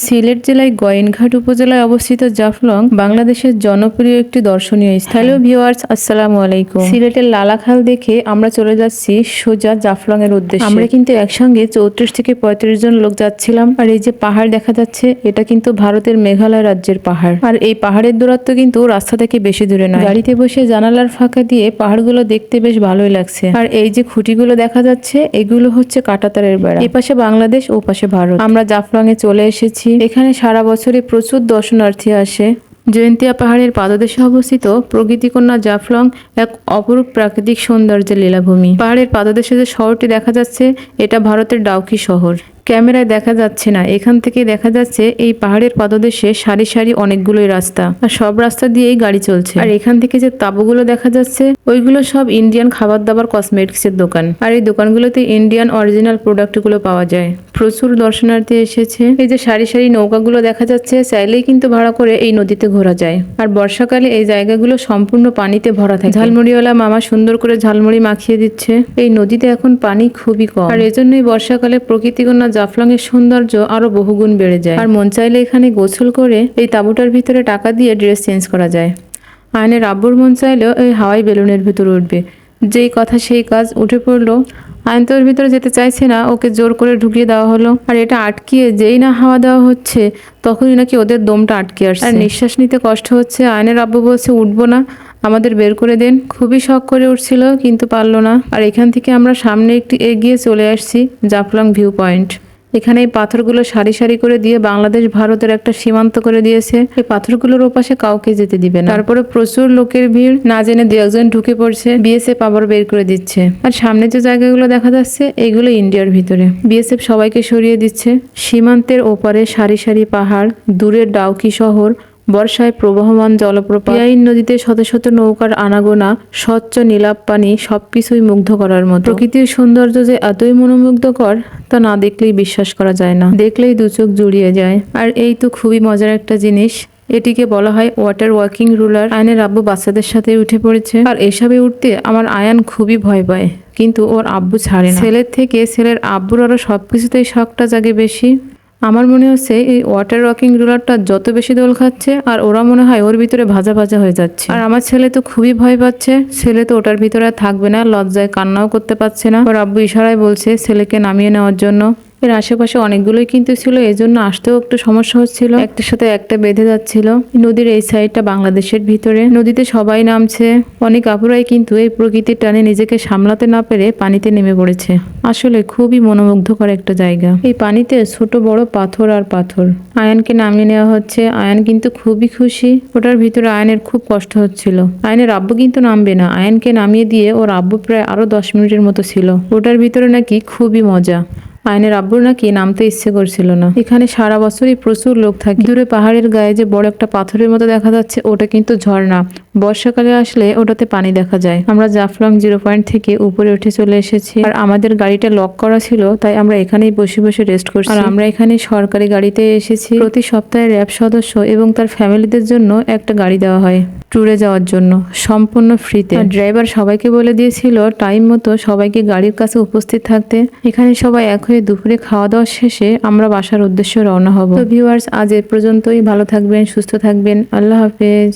সিলেট জেলায় গোয়েনঘাট উপজেলায় অবস্থিত জাফলং বাংলাদেশের জনপ্রিয় একটি দর্শনীয় স্থান। হ্যালো ভিউয়ার্স, আসসালামু আলাইকুম। সিলেটের লালাখাল দেখে আমরা চলে যাচ্ছি সোজা জাফলং এর উদ্দেশ্যে। আমরা কিন্তু একসঙ্গে 34 থেকে 35 জন লোক যাচ্ছিলাম। আর এই যে পাহাড় দেখা যাচ্ছে, এটা কিন্তু ভারতের মেঘালয় রাজ্যের পাহাড়। আর এই পাহাড়ের দূরত্ব কিন্তু রাস্তা থেকে বেশি দূরে নয়। গাড়িতে বসে জানালার ফাঁকা দিয়ে পাহাড়গুলো দেখতে বেশ ভালোই লাগছে। আর এই যে খুঁটিগুলো দেখা যাচ্ছে, এগুলো হচ্ছে কাঁটাতারের বেড়া। এই পাশে বাংলাদেশ, ও পাশে ভারত। আমরা জাফলং এ চলে এসেছি। এখানে সারা বছরই প্রচুর দর্শনার্থী আসে। জয়ন্তিয়া পাহাড়ের পাদদেশে অবস্থিত প্রকৃতিকন্যা জাফলং এক অপরূপ প্রাকৃতিক সৌন্দর্যের লীলাভূমি। পাহাড়ের পাদদেশে যে শহরটি দেখা যাচ্ছে, এটা ভারতের ডাউকি শহর। ক্যামেরায় দেখা যাচ্ছে না, এখান থেকে দেখা যাচ্ছে এই পাহাড়ের পাদদেশে সারি সারি অনেকগুলোই রাস্তা, আর সব রাস্তা দিয়েই গাড়ি চলছে। আর এখান থেকে যে তাঁবুগুলো দেখা যাচ্ছে, ওইগুলো সব ইন্ডিয়ান খাবার দাবার কসমেটিক্সের দোকান। আর এই দোকানগুলোতে ইন্ডিয়ান অরিজিনাল প্রোডাক্টগুলো পাওয়া যায়। প্রচুর দর্শনার্থী এসেছে। এই যে সারি সারি নৌকাগুলো দেখা যাচ্ছে, চাইলেই কিন্তু ভাড়া করে এই নদীতে ঘোরা যায়। আর বর্ষাকালে এই জায়গাগুলো সম্পূর্ণ পানিতে ভরা থাকে। ঝালমুড়িওয়ালা মামা সুন্দর করে ঝালমুড়ি মাখিয়ে দিচ্ছে। এই নদীতে এখন পানি খুবই কম, আর এজন্যই বর্ষাকালে প্রকৃতিকন্যা জাফলং এর সৌন্দর্য আরো বহুগুণ বেড়ে যায়। আর মন চাইলে এখানে গোসল করে এই তাঁবুটার ভিতরে টাকা দিয়ে ড্রেস চেঞ্জ করা যায়। আয়নের আব্বুর মন চাইলেও এই হাওয়াই বেলুনের ভিতর উঠবে। যেই কথা সেই কাজ, উঠে পড়লো। আয়ন তো ওর ভিতরে যেতে চাইছে না, ওকে জোর করে ঢুকিয়ে দেওয়া হলো। আর এটা আটকিয়ে যেই না হাওয়া দেওয়া হচ্ছে, তখনই নাকি ওদের দমটা আটকে আসছে। আর নিঃশ্বাস নিতে কষ্ট হচ্ছে। আয়নের আব্বু বলছে, উঠবো না, আমাদের বের করে দেন। খুবই শখ করে উঠছিল, কিন্তু পারলো না। আর এখান থেকে আমরা সামনে একটু এগিয়ে চলে আসছি জাফলং ভিউ পয়েন্ট। এখানে এই পাথরগুলো সারি সারি করে দিয়ে বাংলাদেশ ভারতের একটা সীমান্ত করে দিয়েছে। এই পাথরগুলোর ওপাশে কাউকে যেতে দিবে না। তারপরে প্রচুর লোকের ভিড়, না জেনে দু একজন ঢুকে পড়ছে। বিএসএফ আবার বের করে দিচ্ছে। আর সামনে যে জায়গাগুলো দেখা যাচ্ছে, এগুলো ইন্ডিয়ার ভিতরে। বিএসএফ সবাইকে সরিয়ে দিচ্ছে। সীমান্তের ওপারে সারি সারি পাহাড়, দূরের ডাউকি শহর, বর্ষায় প্রবহমান জলপ্রপাত, পিয়াইন নদীতে শত শত নৌকার আনাগোনা, স্বচ্ছ নীলাভ পানি, সবকিছুই মুগ্ধ করার মতো। প্রকৃতির সৌন্দর্য যে এতই মনোমুগ্ধকর, তা না দেখলেই বিশ্বাস করা যায় না, দেখলেই দু চোখ জুড়িয়ে যায়। আর এই তো খুবই মজার একটা জিনিস, এটিকে বলা হয় ওয়াটার ওয়াকিং রুলার। আয়নের আব্বু বাচ্চাদের সাথে উঠে পড়েছে। আর এসবে উঠতে আমার আয়ান খুবই ভয় পায়, কিন্তু ওর আব্বু ছাড়ে না। ছেলের থেকে ছেলের আব্বুর আরো সবকিছুতেই শখটা জাগে বেশি। আমার মনে হচ্ছে এই ওয়াটার ওয়াকিং রুলারটা যত বেশি দোল খাচ্ছে, আর ওরা মনে হয় ওর ভিতরে ভাজা ভাজা হয়ে যাচ্ছে। আর আমার ছেলে তো খুবই ভয় পাচ্ছে। ছেলে তো ওটার ভিতরে আর থাকবে না, লজ্জায় কান্নাও করতে পারছে না। ওর আব্বু ইশারায় বলছে ছেলেকে নামিয়ে নেওয়ার জন্য। এর আশেপাশে অনেকগুলোই কিন্তু ছিল, এজন্য আসতেও একটু সমস্যা হচ্ছিল। একটার সাথে একটা বেঁধে যাচ্ছিল। নদীর এই সাইডটা বাংলাদেশের ভিতরে। নদীতে সবাই নামছে। অনেক আপুরাই কিন্তু এই প্রকৃতির টানে নিজেকে সামলাতে না পেরে পানিতে নেমে পড়েছে। আসলে খুবই মনোমুগ্ধকর একটা জায়গা। এই পানিতে ছোট বড় পাথর আর পাথর। আয়ানকে নামিয়ে নেওয়া হচ্ছে। আয়ান কিন্তু খুবই খুশি। ওটার ভিতরে আয়ানের খুব কষ্ট হচ্ছিল। আয়ানের আব্বু কিন্তু নামবে না। আয়ানকে নামিয়ে দিয়ে ওর আব্বু প্রায় আরো 10 মিনিটের মতো ছিল। ওটার ভিতরে নাকি খুবই মজা। আয়নের আব্বুর নাকি নামতে ইচ্ছে করছিল না। এখানে সারা বছরই প্রচুর লোক থাকে। দূরে পাহাড়ের গায়ে যে বড় একটা পাথরের মতো দেখা যাচ্ছে, ওটা কিন্তু ঝর্ণা। বর্ষাকালে আসলে ওটাতে পানি দেখা যায়। আমরা জাফলং 0 পয়েন্ট থেকে উপরে উঠে চলে এসেছি। আর আমাদের গাড়িটা লক করা ছিল, তাই আমরা এখানেই বসে বসে রেস্ট করছি। আর আমরা এখানে সরকারি গাড়িতে এসেছি। প্রতি সপ্তাহে র্যাব সদস্য এবং তার ফ্যামিলিদের জন্য একটা গাড়ি দেওয়া হয় ট্যুরে যাওয়ার জন্য, সম্পূর্ণ ফ্রিতে। আর ড্রাইভার সবাইকে বলে দিয়েছিল টাইম মতো সবাইকে গাড়ির কাছে উপস্থিত থাকতে। এখানে সবাই এক হয়ে দুপুরে খাওয়া দাওয়া শেষে আমরা বাসার উদ্দেশ্যে রওনা হব। তো ভিউয়ার্স, আজ এ পর্যন্তই। ভালো থাকবেন, সুস্থ থাকবেন। আল্লাহ হাফেজ।